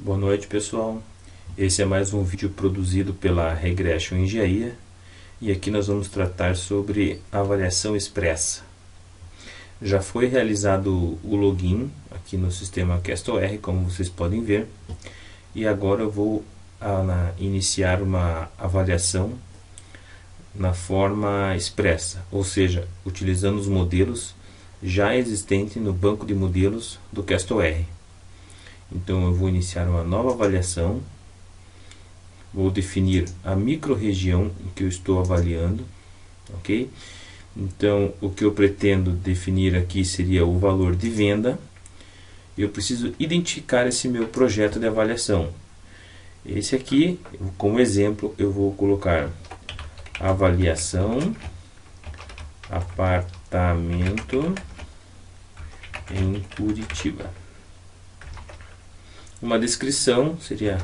Boa noite, pessoal. Esse é mais um vídeo produzido pela Regression Engenharia e aqui nós vamos tratar sobre avaliação expressa. Já foi realizado o login aqui no sistema CastleR, como vocês podem ver, e agora eu vou iniciar uma avaliação na forma expressa, ou seja, utilizando os modelos já existentes no banco de modelos do CastleR. Então eu vou iniciar uma nova avaliação, vou definir a microrregião em que eu estou avaliando, ok? Então o que eu pretendo definir aqui seria o valor de venda. Eu preciso identificar esse meu projeto de avaliação. Esse aqui, como exemplo, eu vou colocar avaliação apartamento em Curitiba. Uma descrição seria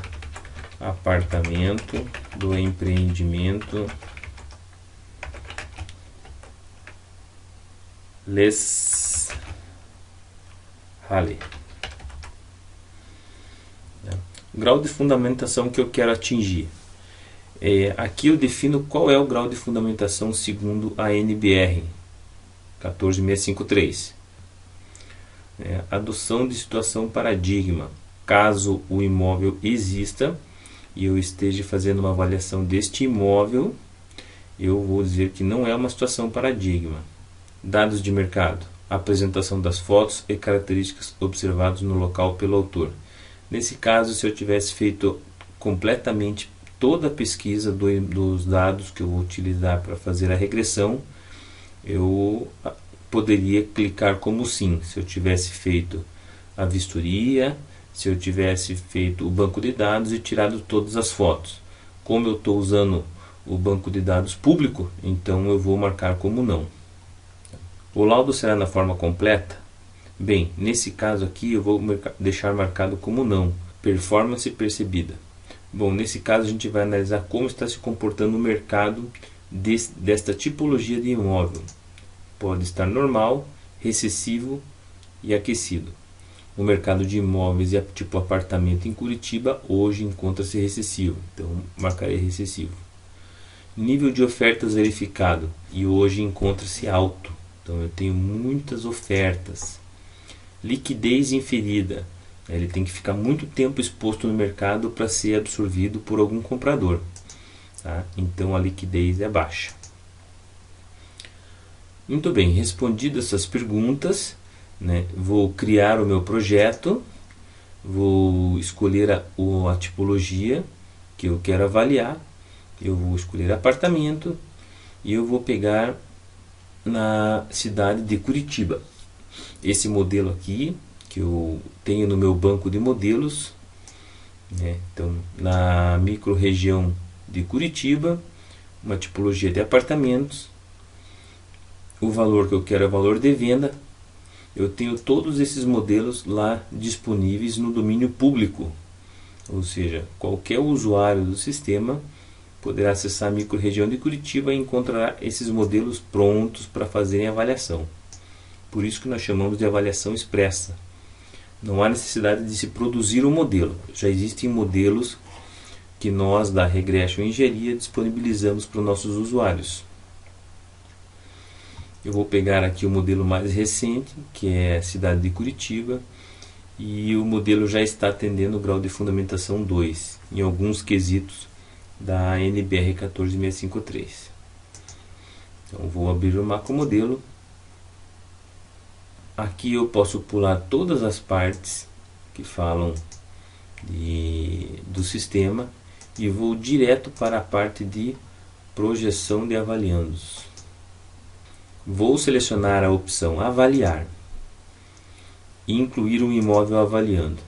apartamento do empreendimento Les Halles. O grau de fundamentação que eu quero atingir. Aqui eu defino qual é o grau de fundamentação segundo a NBR 14653. Adoção de situação paradigma. Caso o imóvel exista e eu esteja fazendo uma avaliação deste imóvel, eu vou dizer que não é uma situação paradigma. Dados de mercado. Apresentação das fotos e características observadas no local pelo autor. Nesse caso, se eu tivesse feito completamente toda a pesquisa dos dados que eu vou utilizar para fazer a regressão, eu poderia clicar como sim. Se eu tivesse feito a vistoria, se eu tivesse feito o banco de dados e tirado todas as fotos. Como eu estou usando o banco de dados público, então eu vou marcar como não. O laudo será na forma completa? Bem, nesse caso aqui eu vou deixar marcado como não. Performance percebida. Bom, nesse caso a gente vai analisar como está se comportando o mercado desta tipologia de imóvel. Pode estar normal, recessivo e aquecido. O mercado de imóveis tipo apartamento em Curitiba hoje encontra-se recessivo, então marcarei recessivo. Nível de ofertas verificado e hoje encontra-se alto, então eu tenho muitas ofertas. Liquidez inferida, ele tem que ficar muito tempo exposto no mercado para ser absorvido por algum comprador, tá? Então a liquidez é baixa. Muito bem, respondidas essas perguntas, vou criar o meu projeto, vou escolher a tipologia que eu quero avaliar, eu vou escolher apartamento e eu vou pegar na cidade de Curitiba. Esse modelo aqui que eu tenho no meu banco de modelos, então na microrregião de Curitiba, uma tipologia de apartamentos, o valor que eu quero é o valor de venda. Eu tenho todos esses modelos lá disponíveis no domínio público, ou seja, qualquer usuário do sistema poderá acessar a microrregião de Curitiba e encontrará esses modelos prontos para fazerem a avaliação. Por isso que nós chamamos de avaliação expressa. Não há necessidade de se produzir um modelo, já existem modelos que nós da Regression Engenharia disponibilizamos para os nossos usuários. Eu vou pegar aqui o modelo mais recente, que é a cidade de Curitiba, e o modelo já está atendendo o grau de fundamentação 2, em alguns quesitos da NBR 14653. Então vou abrir o macromodelo. Aqui eu posso pular todas as partes que falam do sistema e vou direto para a parte de projeção de avaliandos. Vou selecionar a opção avaliar e incluir um imóvel avaliando.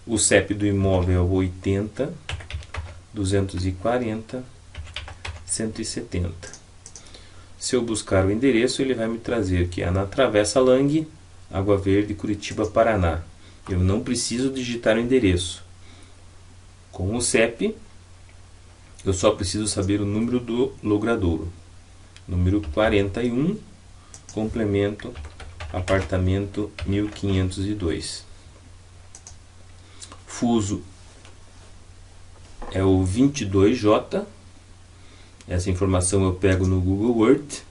O CEP do imóvel é o 80 240 170. Se eu buscar o endereço, ele vai me trazer que é na Travessa Lang, Água Verde, Curitiba, Paraná. Eu não preciso digitar o endereço. Com o CEP, eu só preciso saber o número do logradouro. Número 41, complemento, apartamento 1502. Fuso é o 22J. Essa informação eu pego no Google Earth.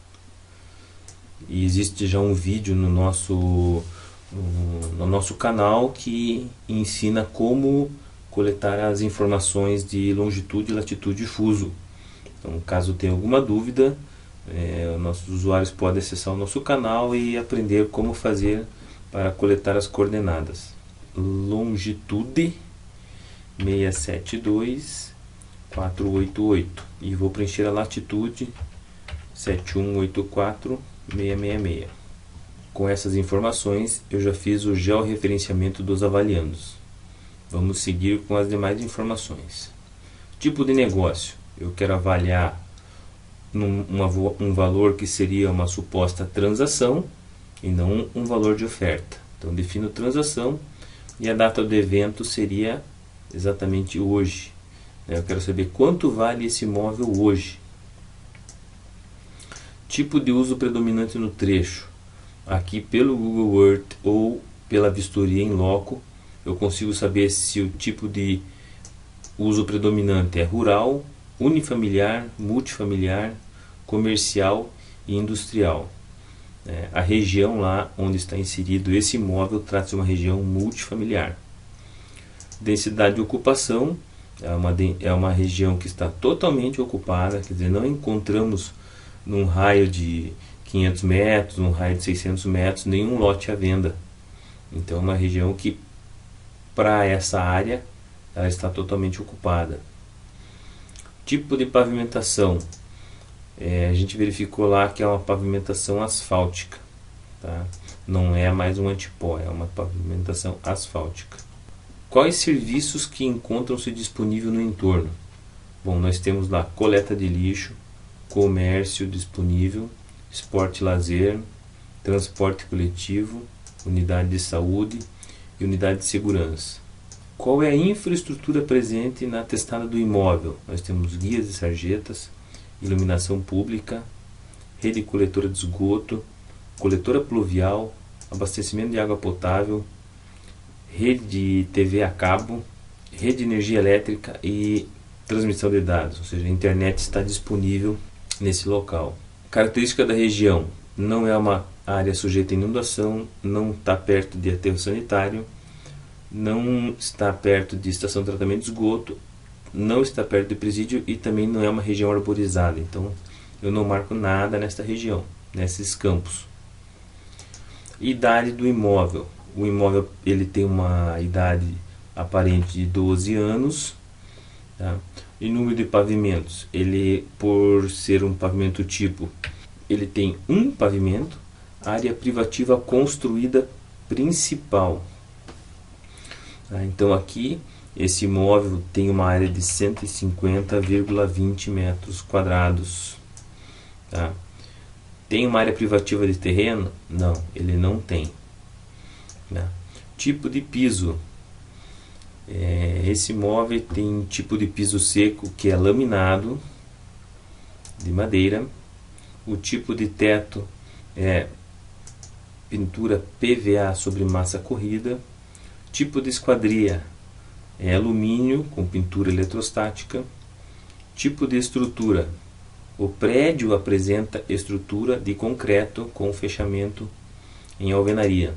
E existe já um vídeo no nosso canal que ensina como coletar as informações de longitude, latitude e fuso. Então, caso tenha alguma dúvida, nossos usuários podem acessar o nosso canal e aprender como fazer para coletar as coordenadas. Longitude 672488 e vou preencher a latitude 7184666. Com essas informações eu já fiz o georreferenciamento dos avaliandos. Vamos seguir com as demais informações. Tipo de negócio: eu quero avaliar um valor que seria uma suposta transação e não um valor de oferta. Então defino transação e a data do evento seria exatamente hoje. Eu quero saber quanto vale esse imóvel hoje. Tipo de uso predominante no trecho: aqui pelo Google Earth ou pela vistoria em loco, eu consigo saber se o tipo de uso predominante é rural, unifamiliar, multifamiliar, comercial e industrial. A região lá onde está inserido esse imóvel trata-se de uma região multifamiliar. Densidade de ocupação é uma região que está totalmente ocupada, quer dizer, não encontramos num raio de 500 metros, num raio de 600 metros, nenhum lote à venda. Então é uma região que, para essa área, ela está totalmente ocupada. Tipo de pavimentação: a gente verificou lá que é uma pavimentação asfáltica, tá? Não é mais um antipó, é uma pavimentação asfáltica. Quais serviços que encontram-se disponíveis no entorno? Bom, nós temos lá coleta de lixo, comércio disponível, esporte e lazer, transporte coletivo, unidade de saúde e unidade de segurança. Qual é a infraestrutura presente na atestada do imóvel? Nós temos guias e sarjetas, iluminação pública, rede coletora de esgoto, coletora pluvial, abastecimento de água potável, rede de TV a cabo, rede de energia elétrica e transmissão de dados, ou seja, a internet está disponível nesse local. Característica da região: não é uma área sujeita a inundação, não está perto de aterro sanitário, não está perto de estação de tratamento de esgoto, não está perto de presídio e também não é uma região arborizada. Então eu não marco nada nesta região, nesses campos. Idade do imóvel: o imóvel ele tem uma idade aparente de 12 anos, tá? E número de pavimentos: ele, por ser um pavimento tipo, ele tem um pavimento. Área privativa construída principal, tá? Então aqui esse imóvel tem uma área de 150,20 metros quadrados, tá? Tem uma área privativa de terreno? Não, ele não tem, né? Tipo de piso: esse imóvel tem tipo de piso seco que é laminado de madeira. O tipo de teto é pintura PVA sobre massa corrida. Tipo de esquadria é alumínio com pintura eletrostática. Tipo de estrutura: o prédio apresenta estrutura de concreto com fechamento em alvenaria.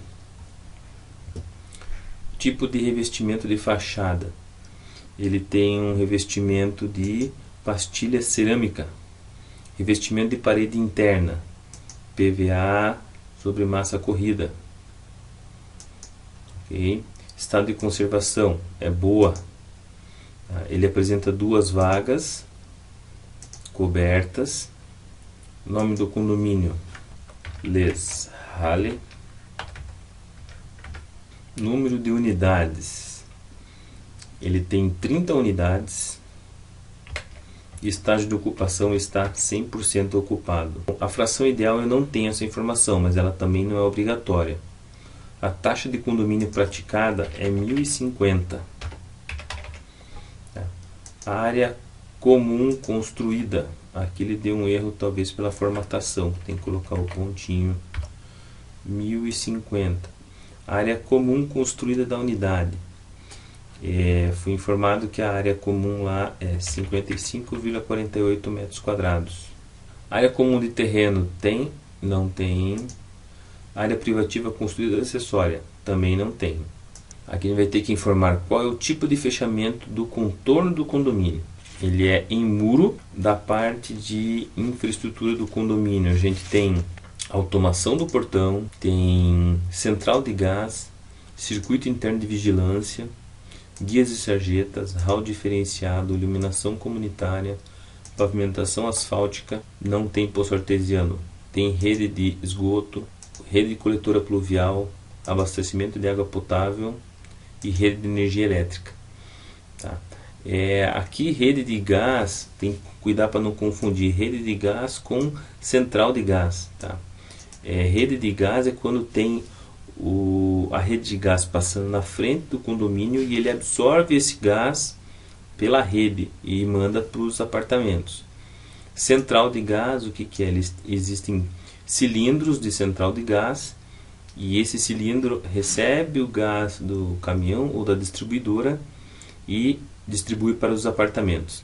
Tipo de revestimento de fachada: ele tem um revestimento de pastilha cerâmica. Revestimento de parede interna: PVA sobre massa corrida. Okay. Estado de conservação: é boa. Ele apresenta 2 vagas cobertas. Nome do condomínio: Les Halles. Número de unidades: ele tem 30 unidades. Estágio de ocupação: está 100% ocupado. A fração ideal eu não tenho essa informação, mas ela também não é obrigatória. A taxa de condomínio praticada é 1.050. A área comum construída: aqui ele deu um erro, talvez pela formatação, tem que colocar o pontinho. 1.050. A área comum construída da unidade: Fui informado que a área comum lá é 55,48 metros quadrados. Área comum de terreno tem? Não tem. Área privativa construída acessória? Também não tem. Aqui a gente vai ter que informar qual é o tipo de fechamento do contorno do condomínio. Ele é em muro. Da parte de infraestrutura do condomínio, a gente tem automação do portão, tem central de gás, circuito interno de vigilância, guias e sarjetas, hall diferenciado, iluminação comunitária, pavimentação asfáltica, não tem poço artesiano, tem rede de esgoto, rede de coletora pluvial, abastecimento de água potável e rede de energia elétrica. Tá? Aqui rede de gás, tem que cuidar para não confundir rede de gás com central de gás. Tá? Rede de gás é quando tem a rede de gás passando na frente do condomínio e ele absorve esse gás pela rede e manda para os apartamentos. Central de gás, o que é? Existem cilindros de central de gás e esse cilindro recebe o gás do caminhão ou da distribuidora e distribui para os apartamentos.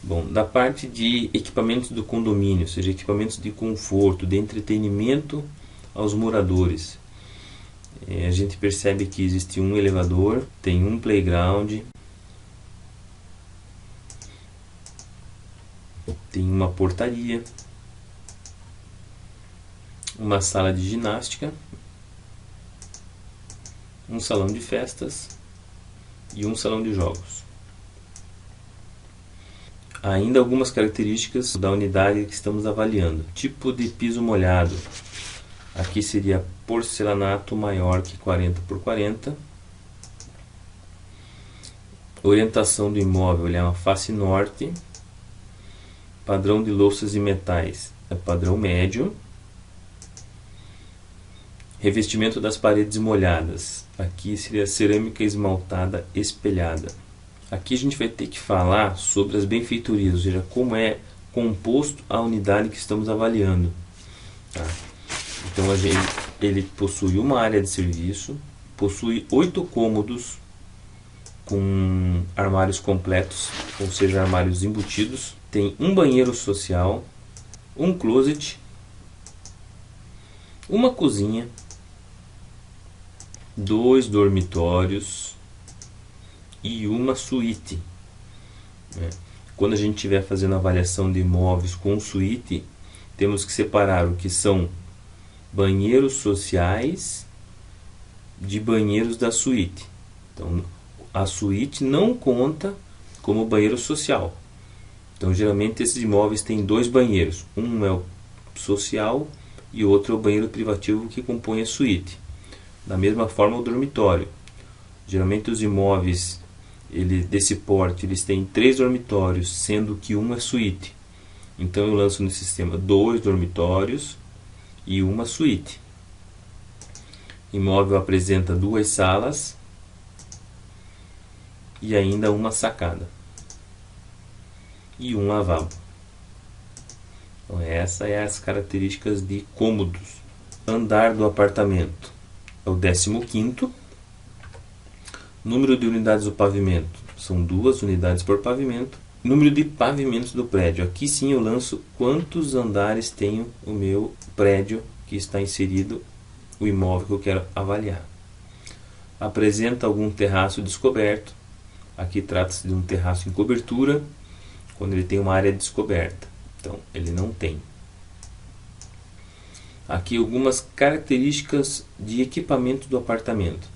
Bom, da parte de equipamentos do condomínio, ou seja, equipamentos de conforto, de entretenimento aos moradores, a gente percebe que existe um elevador, tem um playground, tem uma portaria, uma sala de ginástica, um salão de festas e um salão de jogos. Ainda algumas características da unidade que estamos avaliando. Tipo de piso molhado. Aqui seria porcelanato maior que 40 por 40. Orientação do imóvel é uma face norte. Padrão de louças e metais é padrão médio. Revestimento das paredes molhadas. Aqui seria cerâmica esmaltada espelhada. Aqui a gente vai ter que falar sobre as benfeitorias, ou seja, como é composto a unidade que estamos avaliando. Tá? Então ele possui uma área de serviço, possui 8 cômodos com armários completos, ou seja, armários embutidos. Tem um banheiro social, um closet, uma cozinha, 2 dormitórios e uma suíte. Quando a gente estiver fazendo avaliação de imóveis com suíte, temos que separar o que são banheiros sociais de banheiros da suíte. Então, a suíte não conta como banheiro social. Então, geralmente esses imóveis têm 2 banheiros. Um é o social e o outro é o banheiro privativo que compõe a suíte. Da mesma forma, o dormitório. Geralmente os imóveis desse porte, eles têm 3 dormitórios, sendo que um é suíte. Então eu lanço no sistema 2 dormitórios e uma suíte. Imóvel apresenta 2 salas e ainda uma sacada e um lavabo. Então essas são as características de cômodos. Andar do apartamento é o 15º. Número de unidades do pavimento, são 2 unidades por pavimento. Número de pavimentos do prédio, aqui sim eu lanço quantos andares tem o meu prédio que está inserido, o imóvel que eu quero avaliar. Apresenta algum terraço descoberto, aqui trata-se de um terraço em cobertura, quando ele tem uma área descoberta, então ele não tem. Aqui algumas características de equipamento do apartamento.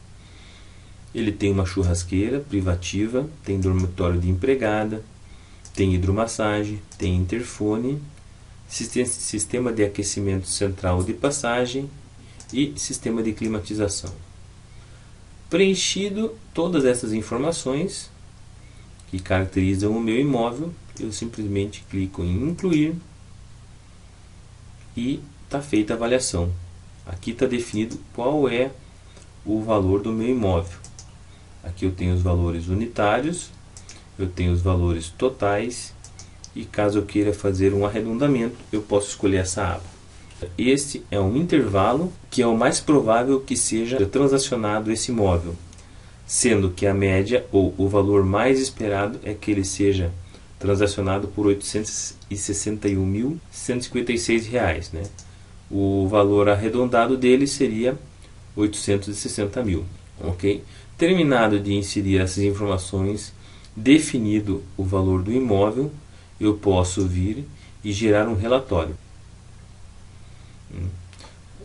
Ele tem uma churrasqueira privativa, tem dormitório de empregada, tem hidromassagem, tem interfone, sistema de aquecimento central de passagem e sistema de climatização. Preenchido todas essas informações que caracterizam o meu imóvel, eu simplesmente clico em incluir e está feita a avaliação. Aqui está definido qual é o valor do meu imóvel. Aqui eu tenho os valores unitários, eu tenho os valores totais e caso eu queira fazer um arredondamento, eu posso escolher essa aba. Este é um intervalo que é o mais provável que seja transacionado esse imóvel. sendo que a média ou o valor mais esperado é que ele seja transacionado por R$ 861.156, né? O valor arredondado dele seria 860 mil, ok? Terminado de inserir essas informações, definido o valor do imóvel, eu posso vir e gerar um relatório.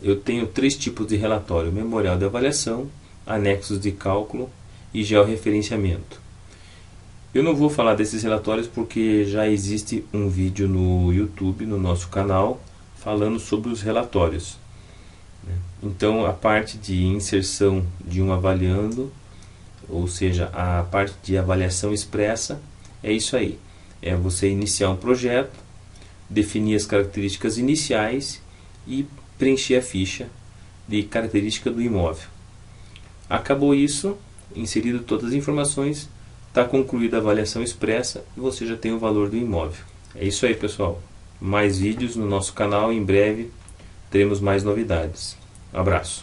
Eu tenho 3 tipos de relatório: memorial de avaliação, anexos de cálculo e georreferenciamento. Eu não vou falar desses relatórios porque já existe um vídeo no YouTube, no nosso canal, falando sobre os relatórios. Então, a parte de inserção de um avaliando, ou seja, a parte de avaliação expressa, é isso aí. É você iniciar um projeto, definir as características iniciais e preencher a ficha de característica do imóvel. Acabou isso, inserido todas as informações, está concluída a avaliação expressa e você já tem o valor do imóvel. É isso aí, pessoal. Mais vídeos no nosso canal, em breve teremos mais novidades. Um abraço.